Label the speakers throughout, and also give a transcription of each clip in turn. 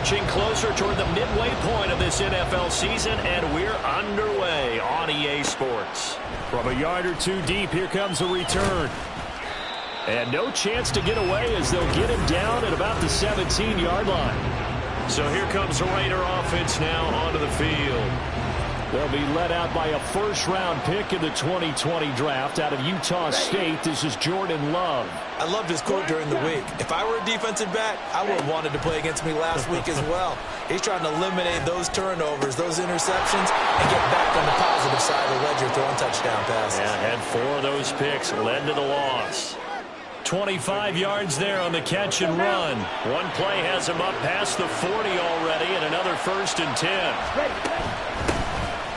Speaker 1: marching closer toward the midway point of this NFL season, and we're underway on EA Sports.
Speaker 2: From a yard or two deep, here comes a return. And no chance to get away as they'll get him down at about the 17-yard line.
Speaker 1: So here comes the Raider offense now onto the field.
Speaker 2: They'll be led out by a first-round pick in the 2020 draft out of Utah State. This is Jordan Love.
Speaker 3: I loved his quote during the week. If I were a defensive back, I would have wanted to play against me last week as well. He's trying to eliminate those turnovers, those interceptions, and get back on the positive side of the ledger throwing touchdown passes.
Speaker 1: Yeah, had 4 of those picks, led to the loss.
Speaker 2: 25 yards there on the catch and run.
Speaker 1: One play has him up past the 40 already, and another 1st and 10.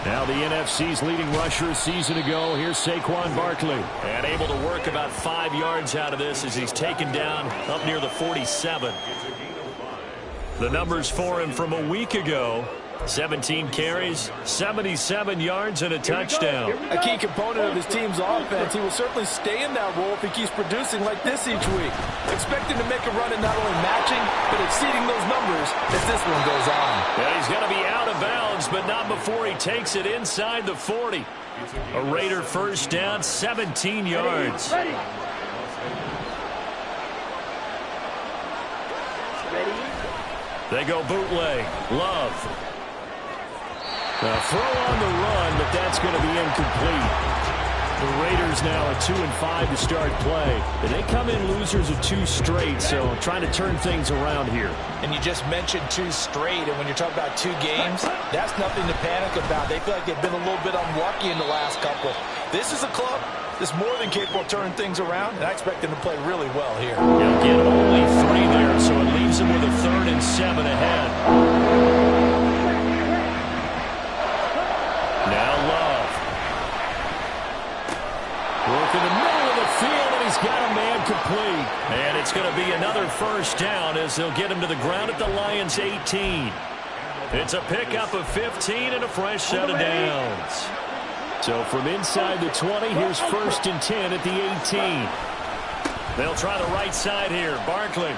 Speaker 2: Now the NFC's leading rusher a season ago. Here's Saquon Barkley.
Speaker 1: And able to work about 5 yards out of this as he's taken down up near the 47.
Speaker 2: The numbers for him from a week ago. 17 carries, 77 yards, and a touchdown.
Speaker 4: A key component of his team's offense. He will certainly stay in that role if he keeps producing like this each week. Expect him to make a run at not only matching, but exceeding those numbers as this one goes on.
Speaker 2: Yeah, he's going to be out of bounds, but not before he takes it inside the 40. A Raider first down, 17 yards. They go bootleg. Love. A throw on the run, but that's going to be incomplete. The Raiders now are 2-5 to start play. And they come in losers of 2 straight, so trying to turn things around here.
Speaker 3: And you just mentioned 2 straight, and when you're talking about 2 games, that's nothing to panic about. They feel like they've been a little bit unlucky in the last couple. This is a club that's more than capable of turning things around, and I expect them to play really well here.
Speaker 2: He'll get only 3 there, so it leaves him with a 3rd and 7 ahead. Now Love. Work in the middle of the field, and he's got a man complete. And it's going to be another first down as they'll get him to the ground at the Lions' 18. It's a pickup of 15 and a fresh set of downs. So from inside the 20, here's 1st and 10 at the 18. They'll try the right side here. Barkley.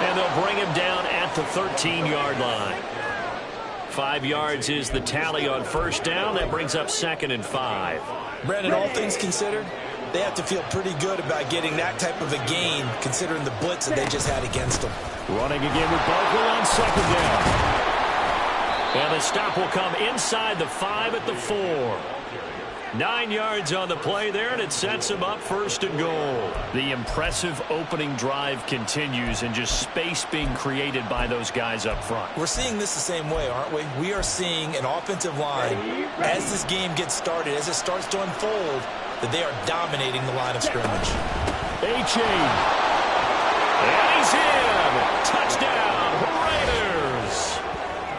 Speaker 2: And they'll bring him down at the 13-yard line. 5 yards is the tally on first down. That brings up 2nd and 5.
Speaker 3: Brandon, all things considered, they have to feel pretty good about getting that type of a gain, considering the blitz that they just had against them.
Speaker 2: Running again with Barkley on 2nd down. And the stop will come inside the 5 at the 4. 9 yards on the play there, and it sets him up 1st and goal. The impressive opening drive continues, and just space being created by those guys up front.
Speaker 3: We're seeing this the same way, aren't we? We are seeing an offensive line, as this game gets started, as it starts to unfold, that they are dominating the line of scrimmage.
Speaker 2: A-Chain. And he's in. Touchdown, Raiders.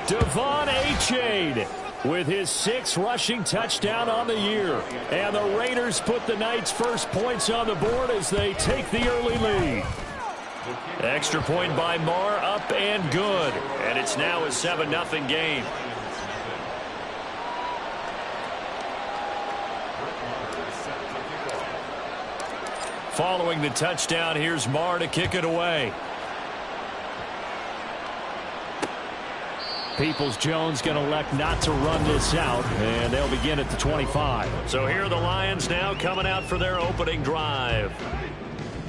Speaker 2: Devon A-Chain with his 6th rushing touchdown on the year. And the Raiders put the Knights' first points on the board as they take the early lead. Extra point by Marr, up and good. And it's now a 7-0 game. Following the touchdown, here's Marr to kick it away. Peoples-Jones going to elect not to run this out, and they'll begin at the 25. So here are the Lions now coming out for their opening drive.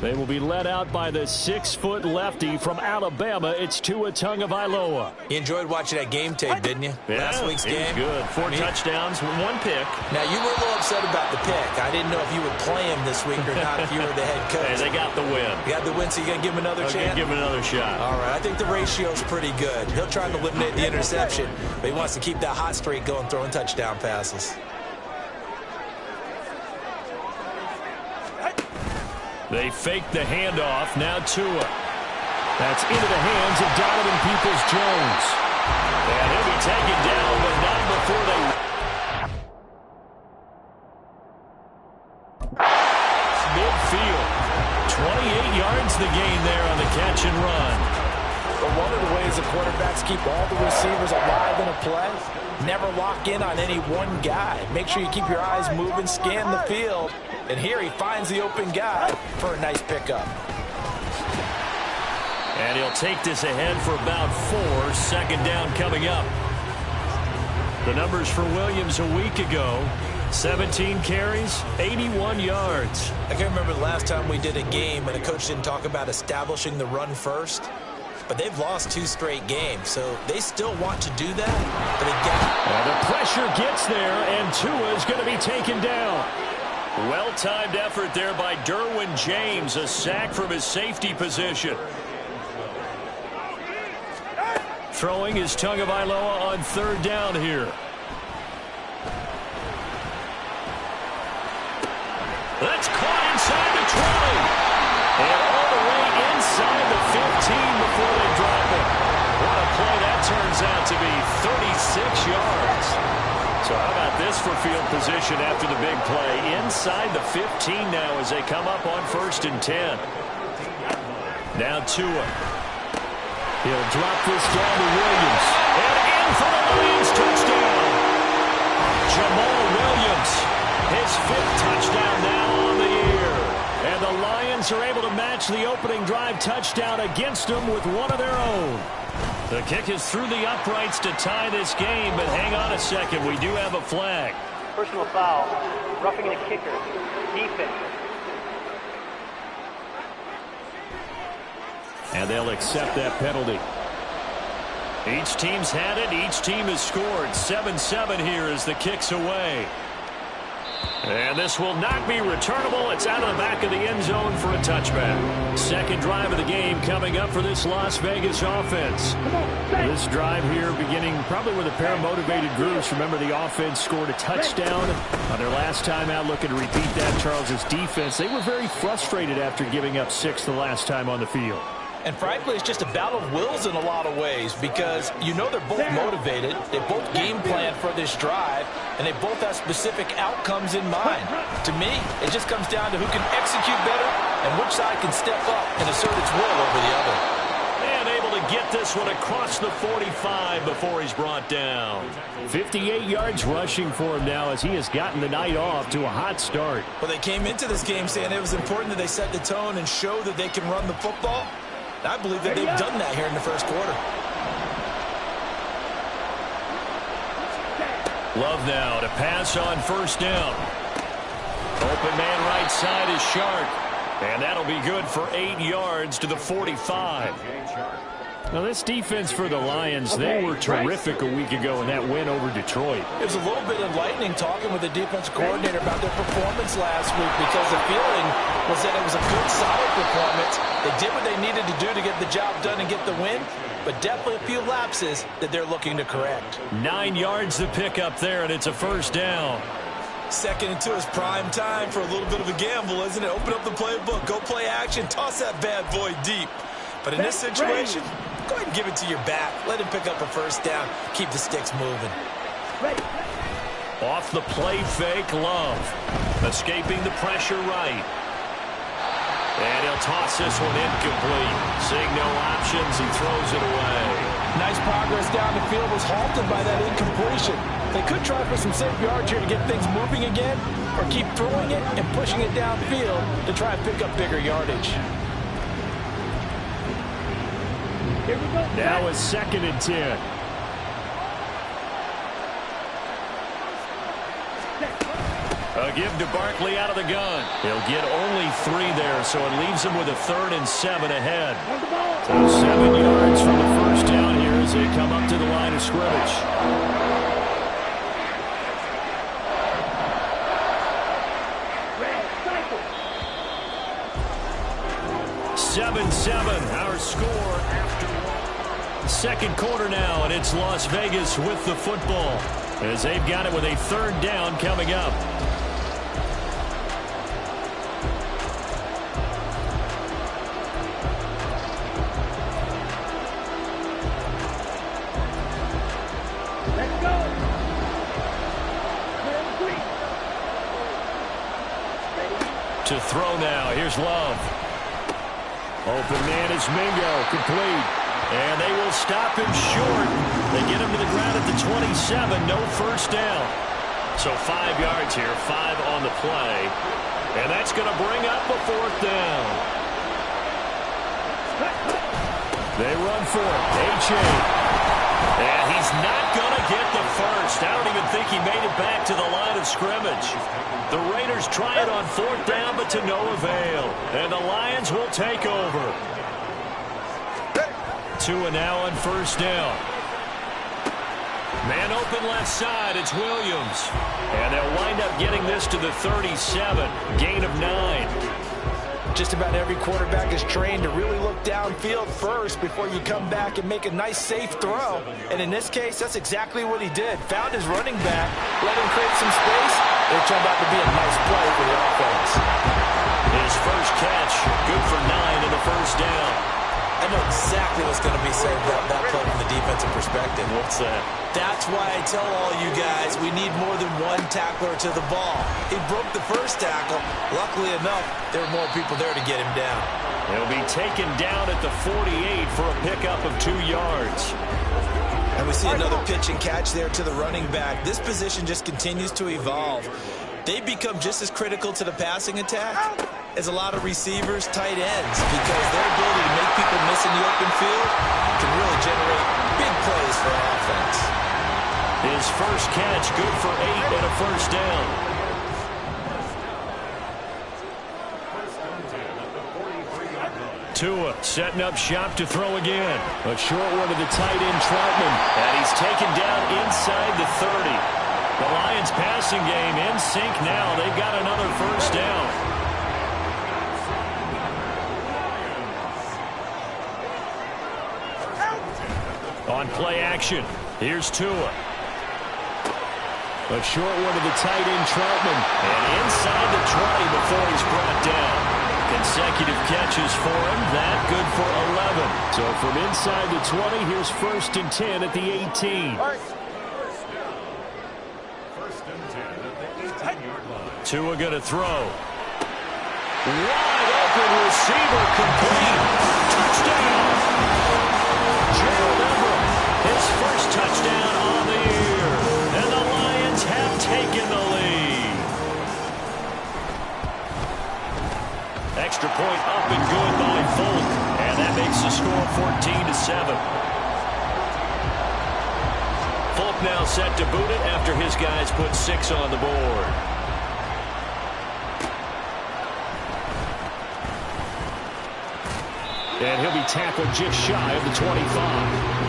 Speaker 2: They will be led out by the 6-foot lefty from Alabama. It's Tua Tagovailoa.
Speaker 3: You enjoyed watching that game tape, didn't you?
Speaker 2: Yeah,
Speaker 3: last week's game.
Speaker 2: Good. 4 touchdowns, 1 pick.
Speaker 3: Now, you were a little upset about the pick. I didn't know if you would play him this week or not if you were the head coach.
Speaker 2: Hey, they got the win.
Speaker 3: You got the win, so you're going to give him another chance?
Speaker 2: Give him another shot.
Speaker 3: All right, I think the ratio's pretty good. He'll try to eliminate the interception, but he wants to keep that hot streak going, throwing touchdown passes.
Speaker 2: They fake the handoff. Now Tua. That's into the hands of Donovan Peoples-Jones. And he'll be taken down, but not before they... Midfield. 28 yards the gain there on the catch and run.
Speaker 4: But one of the ways the quarterbacks keep all the receivers alive in a play, never lock in on any one guy. Make sure you keep your eyes moving, scan the field. And here he finds the open guy for a nice pickup.
Speaker 2: And he'll take this ahead for about 4. Second down coming up. The numbers for Williams a week ago: 17 carries, 81 yards.
Speaker 3: I can't remember the last time we did a game and a coach didn't talk about establishing the run first. But they've lost 2 straight games, so they still want to do that. But
Speaker 2: and the pressure gets there, and Tua is going to be taken down. Well-timed effort there by Derwin James, a sack from his safety position. Throwing is Tagovailoa on third down here. That's caught inside the 20. And all the way inside the 15 before they drop it. What a play that turns out to be, 36 yards. So how about this for field position after the big play? Inside the 15 now as they come up on 1st and 10. Now Tua. He'll drop this down to Williams. And in for the Lions touchdown. Jamal Williams, his 5th touchdown now on the year. And the Lions are able to match the opening drive touchdown against them with one of their own. The kick is through the uprights to tie this game, but hang on a second. We do have a flag.
Speaker 5: Personal foul, roughing the kicker, defense.
Speaker 2: And they'll accept that penalty. Each team's had it. Each team has scored. 7-7 here as the kick's away. And this will not be returnable. It's out of the back of the end zone for a touchback. Second drive of the game coming up for this Las Vegas offense. This drive here beginning probably with a pair of motivated groups. Remember, the offense scored a touchdown on their last time out. Looking to repeat that. Charles's defense, they were very frustrated after giving up 6 the last time on the field.
Speaker 3: And frankly, it's just a battle of wills in a lot of ways because you know they're both motivated. They both game plan for this drive, and they both have specific outcomes in mind. To me, it just comes down to who can execute better and which side can step up and assert its will over the other.
Speaker 2: And able to get this one across the 45 before he's brought down. 58 yards rushing for him now as he has gotten the night off to a hot start.
Speaker 3: Well, they came into this game saying it was important that they set the tone and show that they can run the football. I believe that they've done that here in the first quarter.
Speaker 2: Love now to pass on first down. Open man right side is Shark. And that'll be good for 8 yards to the 45. Now, this defense for the Lions, they were terrific a week ago in that win over Detroit.
Speaker 3: It was a little bit enlightening talking with the defensive coordinator about their performance last week because the feeling was that it was a good, solid performance. They did what they needed to do to get the job done and get the win, but definitely a few lapses that they're looking to correct.
Speaker 2: 9 yards to pick up there, and it's a first down.
Speaker 3: Second and 2 is prime time for a little bit of a gamble, isn't it? Open up the playbook, go play action, toss that bad boy deep. But in this situation, go ahead and give it to your back. Let him pick up a first down. Keep the sticks moving.
Speaker 2: Off the play fake, Love. Escaping the pressure right. And he'll toss this one incomplete. Seeing no options, he throws it away.
Speaker 3: Nice progress down the field was halted by that incompletion. They could try for some safe yards here to get things moving again, or keep throwing it and pushing it downfield to try and pick up bigger yardage.
Speaker 2: Now it's 2nd and 10. A give to Barkley out of the gun. He'll get only 3 there, so it leaves him with a 3rd and 7 ahead. So 7 yards from the first down here as they come up to the line of scrimmage. 7-7, our score after 1. Second quarter now, and it's Las Vegas with the football as they've got it with a 3rd down coming up.
Speaker 5: Let's go.
Speaker 2: To throw now, here's Love. Open man is Mingo, complete. And they will stop him short. They get him to the ground at the 27, no first down. So 5 yards here, 5 on the play. And that's going to bring up a 4th down. They run for it. A-Chain.
Speaker 1: And he's not going to get the first. I don't even think he made it back to the line of scrimmage. The Raiders try it on 4th down, but to no avail. And the Lions will take over. Tua now on 1st down. Man open left side, it's Williams. And they'll wind up getting this to the 37. Gain of 9.
Speaker 3: Just about every quarterback is trained to really look downfield first before you come back and make a nice, safe throw. And in this case, that's exactly what he did. Found his running back, let him create some space, and it turned out to be a nice play for the offense.
Speaker 1: His first catch, good for 9 in the 1st down.
Speaker 4: I know exactly what's going to be said about that play from the defensive perspective.
Speaker 1: What's that?
Speaker 4: That's why I tell all you guys we need more than one tackler to the ball. He broke the first tackle. Luckily enough, there were more people there to get him down.
Speaker 1: He'll be taken down at the 48 for a pickup of 2 yards.
Speaker 4: And we see another pitch and catch there to the running back. This position just continues to evolve. They become just as critical to the passing attack as a lot of receivers, tight ends, because their ability to make people miss in the open field can really generate big plays for an offense.
Speaker 1: His first catch, good for 8 and a 1st down. Tua setting up shop to throw again.
Speaker 2: A short one to the tight end, Troutman.
Speaker 1: And he's taken down inside the 30. The Lions passing game in sync now. They've got another 1st down. On play action, here's Tua.
Speaker 2: A short one to the tight end, Troutman.
Speaker 1: And inside the 20 before he's brought down. Consecutive catches for him. That good for 11.
Speaker 2: So from inside the 20, here's 1st and 10 at the 18.
Speaker 1: Tua going to throw. Wide open receiver, complete. Touchdown. Gerald Everett, his first touchdown on the year. And the Lions have taken the lead. Extra point up and good by Folk. And that makes the score 14-7. Folk now set to boot it after his guys put 6 on the board.
Speaker 2: And he'll be tackled just shy of the 25.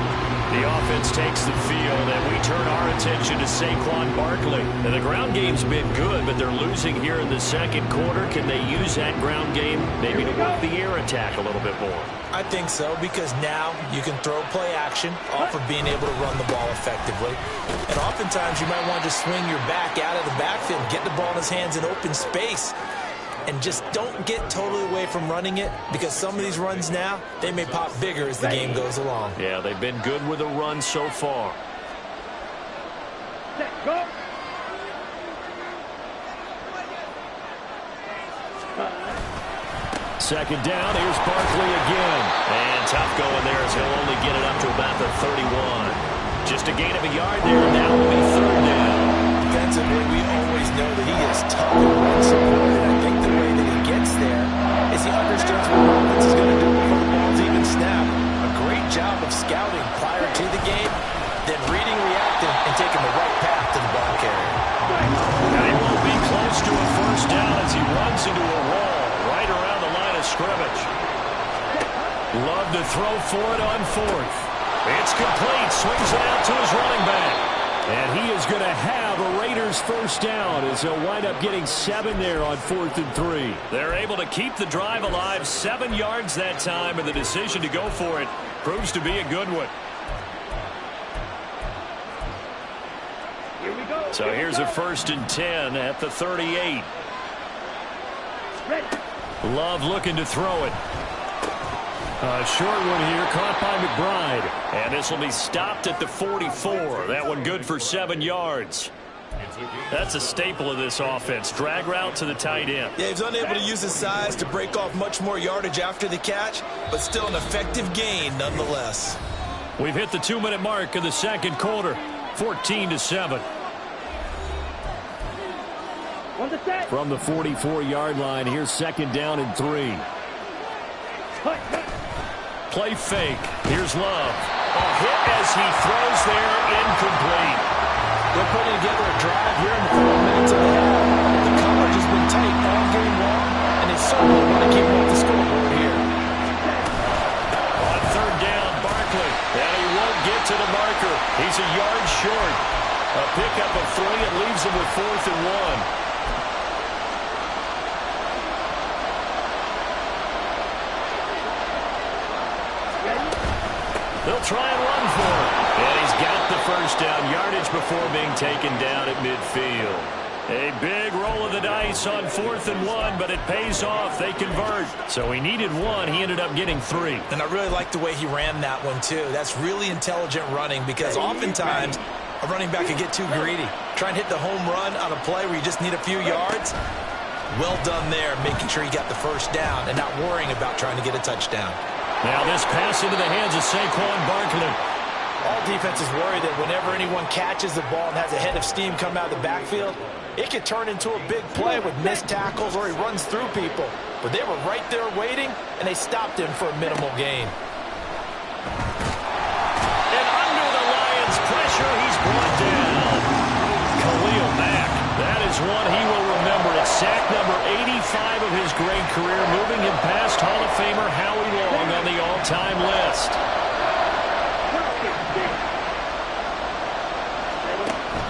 Speaker 1: The offense takes the field, and we turn our attention to Saquon Barkley. Now, the ground game's been good, but they're losing here in the 2nd quarter. Can they use that ground game maybe to work the air attack a little bit more?
Speaker 4: I think so, because now you can throw play action off of being able to run the ball effectively. And oftentimes you might want to just swing your back out of the backfield, get the ball in his hands in open space. And just don't get totally away from running it, because some of these runs now, they may pop bigger as the game goes along.
Speaker 1: Yeah, they've been good with a run so far.
Speaker 5: Go.
Speaker 2: Second down, here's Barkley again.
Speaker 1: And tough going there as he'll only get it up to about the 31. Just a gain of a yard there, and that will be 3rd down.
Speaker 4: Defensively, we always know that he is tough and run support, and I think the way that he gets there is he understands what the offense is going to do before the ball's even snapped. A great job of scouting prior to the game, then reading, reacting, and taking the right path to the ball carrier.
Speaker 1: And he won't be close to a 1st down as he runs into a wall right around the line of scrimmage.
Speaker 2: Love to throw for it on 4th.
Speaker 1: It's complete. Swings it out to his running back.
Speaker 2: And he is going to have a Raiders 1st down as he'll wind up getting 7 there on 4th and 3.
Speaker 1: They're able to keep the drive alive. 7 yards that time, and the decision to go for it proves to be a good one.
Speaker 5: Here we go.
Speaker 1: So here's a 1st and 10 at the 38.
Speaker 5: Ready.
Speaker 1: Love looking to throw it.
Speaker 2: A short one here, caught by McBride.
Speaker 1: And this will be stopped at the 44. That one good for 7 yards. That's a staple of this offense. Drag route to the tight end.
Speaker 4: Yeah, he's unable to use his size to break off much more yardage after the catch, but still an effective gain nonetheless.
Speaker 1: We've hit the 2-minute mark of the 2nd quarter. 14-7.
Speaker 2: From the 44-yard line, here's 2nd down and 3. Play fake. Here's Love. A hit as he throws there, incomplete.
Speaker 4: They're putting together a drive here in the 4 minutes of the half. The coverage has been tight all game long, and they certainly want to keep up the scoreboard here.
Speaker 2: On third down, Barkley. And he won't get to the marker. He's a yard short. A pickup of 3. It leaves him with 4th and 1. They'll try and run for it. And he's got the first down yardage before being taken down at midfield. A big roll of the dice on 4th and 1, but it pays off. They convert. So he needed 1. He ended up getting 3.
Speaker 4: And I really like the way he ran that one, too. That's really intelligent running because oftentimes a running back can get too greedy. Try and hit the home run on a play where you just need a few yards. Well done there, making sure he got the first down and not worrying about trying to get a touchdown.
Speaker 2: Now this pass into the hands of Saquon Barkley.
Speaker 3: All defenses worry that whenever anyone catches the ball and has a head of steam come out of the backfield, it could turn into a big play with missed tackles or he runs through people. But they were right there waiting, and they stopped him for a minimal gain.
Speaker 2: And under the Lions' pressure, he's brought down. Khalil Mack. That is one he will remember. It's sack number 85 of his great career, moving him past Hall of Famer Howie Long on the all-time list.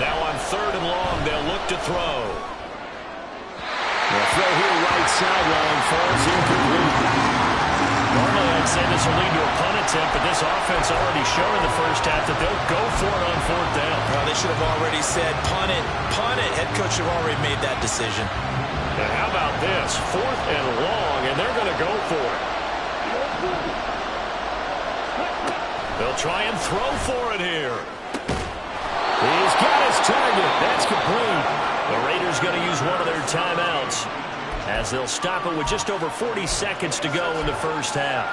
Speaker 2: Now on 3rd and long, they'll look to throw. The throw here right sideline falls incomplete. Normally I'd say this will lead to a punt attempt, but this offense already showed in the first half that they'll go for it on 4th down.
Speaker 4: Well, they should have already said punt it, punt it. Head coach should have already made that decision.
Speaker 2: And how about this? 4th and long, and they're going to go for it. They'll try and throw for it here. He's got his target. That's complete. The Raiders going to use one of their timeouts as they'll stop it with just over 40 seconds to go in the first half.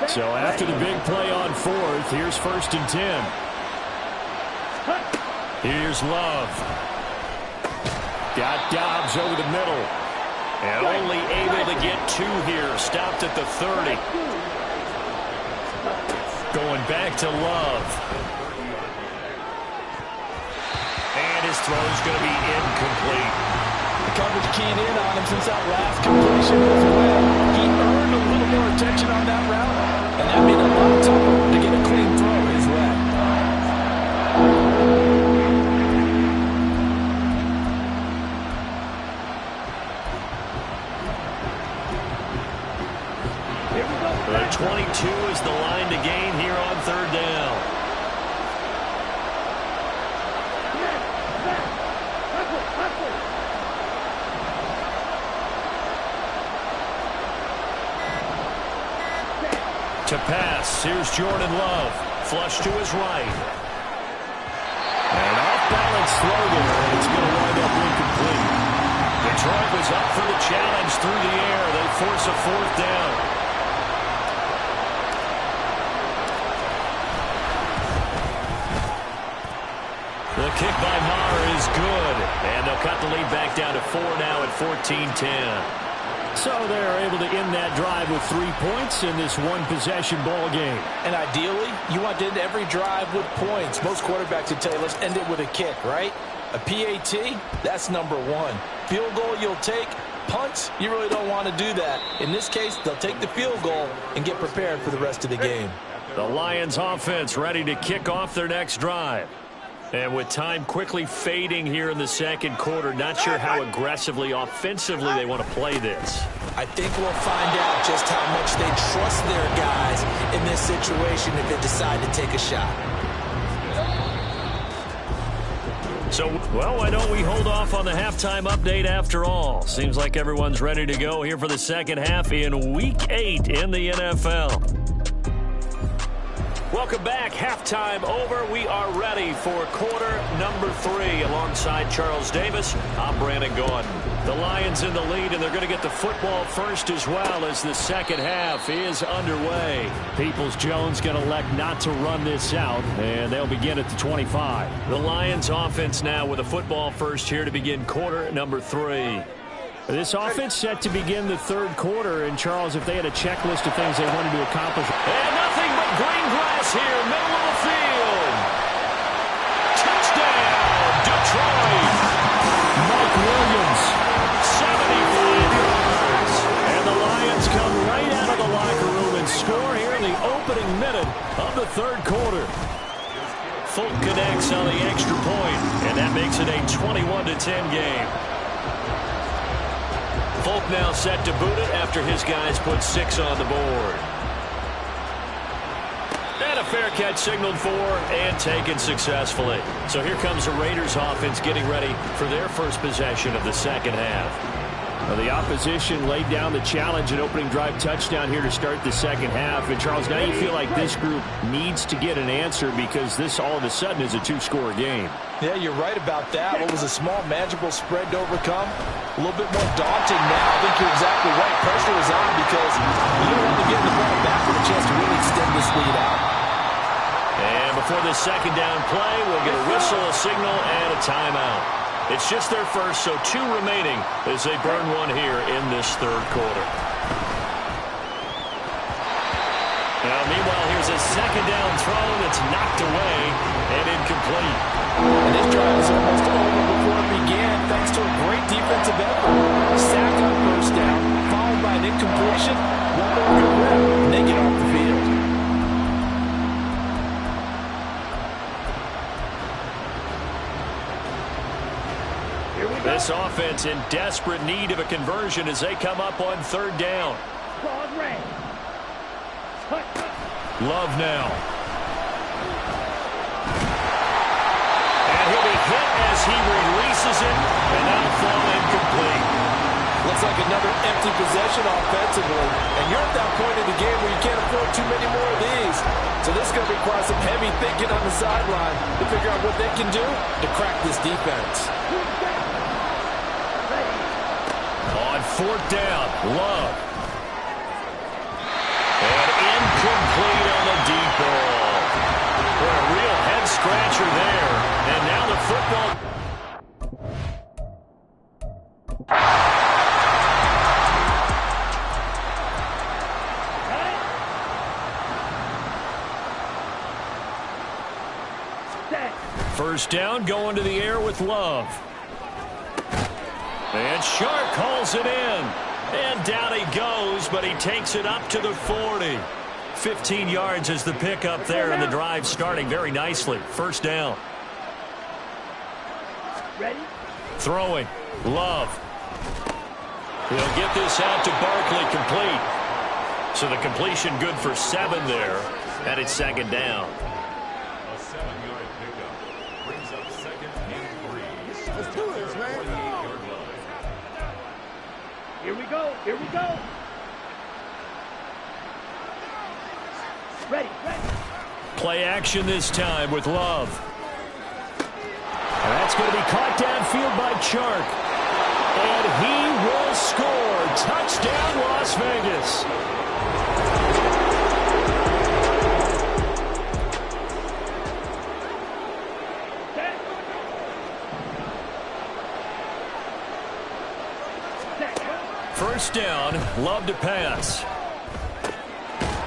Speaker 2: So after the big play on 4th, here's 1st and 10. Here's Love. Got Dobbs over the middle. And only able to get 2 here. Stopped at the 30. Going back to Love. And his throw's going to be incomplete.
Speaker 3: The coverage keyed in on him since that last completion was away. He earned a little more attention on that route, and that made it a lot tougher to get a clean throw his way.
Speaker 2: The 22 is the line to gain here on 3rd down. To pass, here's Jordan Love. Flush to his right. And off-balance throw there, and it's going to wind up incomplete. Detroit was up for the challenge through the air. They force a 4th down. The kick by Maher is good. And they'll cut the lead back down to 4 now at 14-10. So they're able to end that drive with 3 points in this one-possession ball game.
Speaker 3: And ideally, you want to end every drive with points. Most quarterbacks would tell you, let's end it with a kick, right? A PAT, that's number 1. Field goal you'll take. Punts, you really don't want to do that. In this case, they'll take the field goal and get prepared for the rest of the game.
Speaker 2: The Lions offense ready to kick off their next drive. And with time quickly fading here in the second quarter, not sure how aggressively, offensively they want to play this.
Speaker 4: I think we'll find out just how much they trust their guys in this situation if they decide to take a shot.
Speaker 2: So, well, why don't we hold off on the halftime update after all? Seems like everyone's ready to go here for the second half in Week 8 in the NFL. Welcome back. Halftime over. We are ready for quarter number 3 alongside Charles Davis. I'm Brandon Gordon. The Lions in the lead, and they're going to get the football first as well as the second half is underway. Peoples-Jones going to elect not to run this out, and they'll begin at the 25. The Lions offense now with a football first here to begin quarter number 3. This offense set to begin the third quarter. And, Charles, if they had a checklist of things they wanted to accomplish.
Speaker 1: And nothing but green grass here, middle of the field. Touchdown, Detroit.
Speaker 2: Mike Williams.
Speaker 1: 75 yards.
Speaker 2: And the Lions come right out of the locker room and score here in the opening minute of the third quarter.
Speaker 1: Folk connects on the extra point, and that makes it a 21-10 game. Folk now set to boot it after his guys put 6 on the board. And a fair catch signaled for and taken successfully. So here comes the Raiders offense getting ready for their first possession of the second half.
Speaker 2: Well, the opposition laid down the challenge and opening drive touchdown here to start the second half. And, Charles, now you feel like this group needs to get an answer because this all of a sudden is a two-score game.
Speaker 3: Yeah, you're right about that. What was a small, manageable spread to overcome? A little bit more daunting now. I think you're exactly right. Pressure is on because you don't want to get the ball back with a chance to really extend this lead out.
Speaker 1: And before the second down play, we'll get a whistle, a signal, and a timeout. It's just their first, so 2 remaining as they burn one here in this third quarter. Now, meanwhile, here's a second down throw that's knocked away and incomplete.
Speaker 3: And this drive is almost over before it began thanks to a great defensive effort. Sack on first down, followed by an incompletion. One more good rep, and they get off the field.
Speaker 1: This offense in desperate need of a conversion as they come up on third down. Love now. And he'll be hit as he releases it, and that'll fall incomplete.
Speaker 3: Looks like another empty possession offensively. And you're at that point in the game where you can't afford too many more of these. So this is going to require some heavy thinking on the sideline to figure out what they can do to crack this defense.
Speaker 1: On fourth down, Love. And incomplete on the deep ball. For a real head-scratcher there. And now the football. First down, going to the air with Love. And Shark calls it in. And down he goes, but he takes it up to the 40. 15 yards is the pickup there, and the drive starting very nicely. First down.
Speaker 5: Ready?
Speaker 1: Throwing. Love. He'll get this out to Barkley, complete. So the completion good for 7 there. And it's second down.
Speaker 6: A 7-yard pickup brings up second and 3.
Speaker 7: Let's do this, man.
Speaker 5: Here we go. Here we go. Ready.
Speaker 1: Play action this time with Love.
Speaker 2: And that's going to be caught downfield by Chark. And he will score. Touchdown, Las Vegas.
Speaker 1: First down, Love to pass.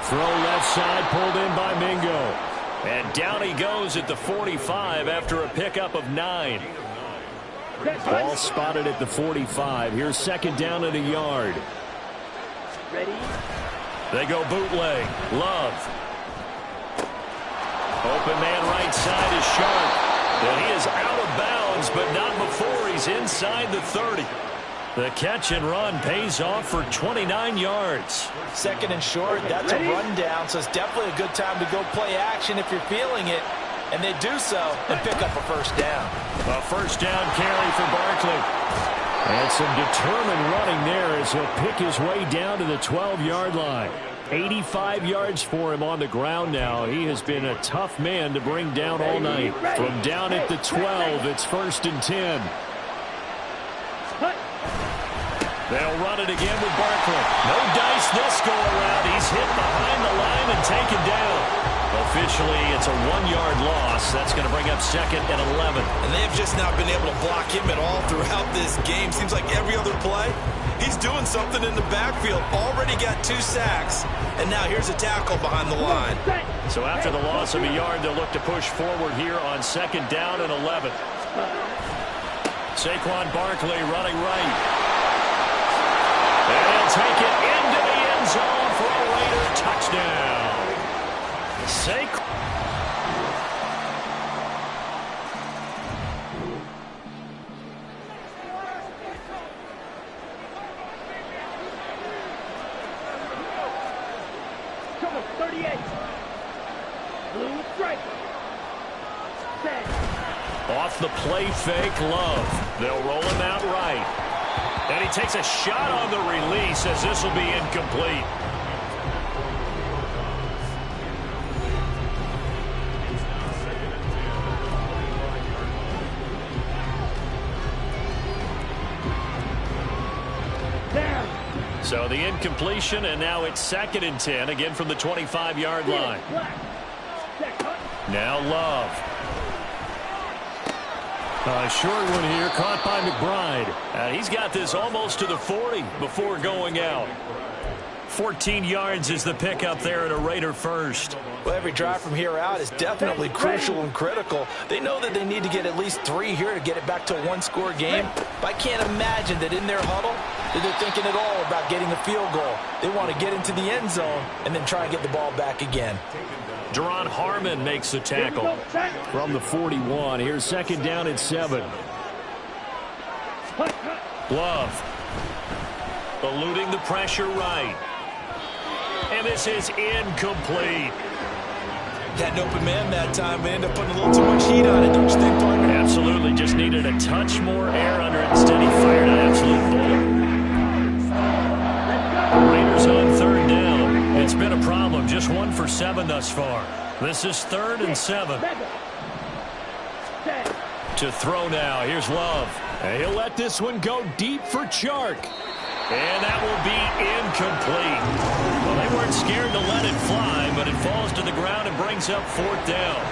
Speaker 2: Throw left side, pulled in by Mingo.
Speaker 1: And down he goes at the 45 after a pickup of 9.
Speaker 2: Ball spotted at the 45. Here's second down and a yard.
Speaker 5: Ready?
Speaker 1: They go bootleg. Love. Open man right side is Sharp. And he is out of bounds, but not before he's inside the 30. The catch and run pays off for 29 yards.
Speaker 3: Second and short, that's a rundown, so it's definitely a good time to go play action if you're feeling it. And they do so and pick up a first down.
Speaker 1: A first down carry for Barkley.
Speaker 2: And some determined running there as he'll pick his way down to the 12-yard line. 85 yards for him on the ground now. He has been a tough man to bring down all night. From down at the 12, it's first and 10.
Speaker 1: They'll run it again with Barkley. No dice this go around. He's hit behind the line and taken down. Officially, it's a 1-yard loss. That's going to bring up 2nd and 11.
Speaker 4: And they've just not been able to block him at all throughout this game. Seems like every other play, he's doing something in the backfield. Already got 2 sacks, and now here's a tackle behind the line.
Speaker 1: So after the loss of a yard, they'll look to push forward here on 2nd down and 11. Saquon Barkley running right. And he'll take it into the end zone for a Raider touchdown.
Speaker 5: Come on, 38. Blue stripe. Set.
Speaker 1: Off the play fake, Love. They'll roll him out right. And he takes a shot on the release as this will be incomplete. So the incompletion, and now it's 2nd and 10, again from the 25-yard line. Now Love. A short one here, caught by McBride. And he's got this almost to the 40 before going out. 14 yards is the pickup there, and a Raider first.
Speaker 3: Well, every drive from here out is definitely crucial and critical. They know that they need to get at least 3 here to get it back to a 1-score game. But I can't imagine that in their huddle that they're thinking at all about getting a field goal. They want to get into the end zone and then try and get the ball back again.
Speaker 1: Deron Harmon makes the tackle from the 41. Here's 2nd down and 7. Love eluding the pressure right. And this is incomplete.
Speaker 4: Had an open man that time, but ended up putting a little too much heat on it, don't you think, partner?
Speaker 1: Absolutely. Just needed a touch more air under it. Instead, he fired an absolute bullet. Raiders on 3rd down. It's been a problem. Just 1 for 7 thus far. This is 3rd and 7. To throw now. Here's Love. And he'll let this one go deep for Chark. And that will be incomplete. Well, they weren't scared to let it fly, but it falls to the ground and brings up 4th down.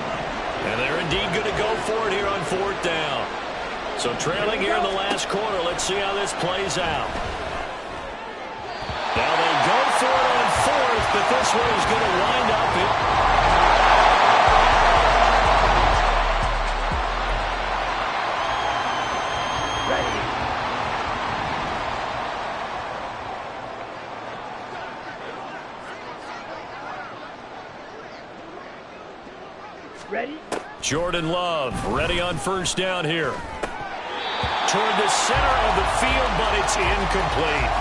Speaker 1: And they're indeed going to go for it here on 4th down. So trailing here in the last quarter, let's see how this plays out. Now they go for it on 4th, but this one is going to wind up
Speaker 5: Ready?
Speaker 1: Jordan Love ready on 1st down here. Toward the center of the field, but it's incomplete.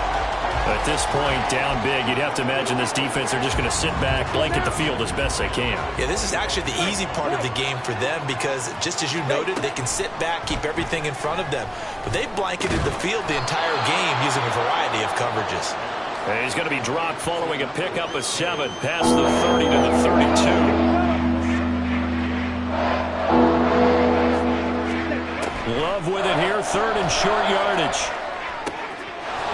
Speaker 1: At this point, down big, you'd have to imagine this defense, they're just going to sit back, blanket the field as best they can.
Speaker 4: Yeah, this is actually the easy part of the game for them because, just as you noted, they can sit back, keep everything in front of them. But they've blanketed the field the entire game using a variety of coverages.
Speaker 1: And he's going to be dropped following a pickup of 7 past the 30 to the 32. Love with it here, 3rd and short yardage.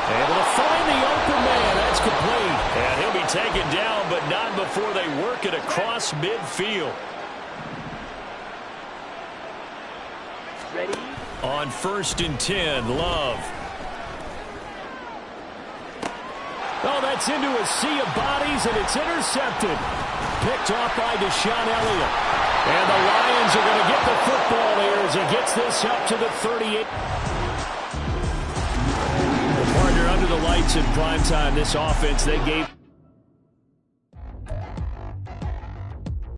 Speaker 1: Able to find the open man. That's complete. And he'll be taken down, but not before they work it across midfield.
Speaker 5: Ready?
Speaker 1: On 1st and 10, Love. Oh, that's into a sea of bodies, and it's intercepted. Picked off by Deshaun Elliott. And the Lions are going to get the football here as he gets this up to the 38. The partner under the lights in primetime, this offense, they gave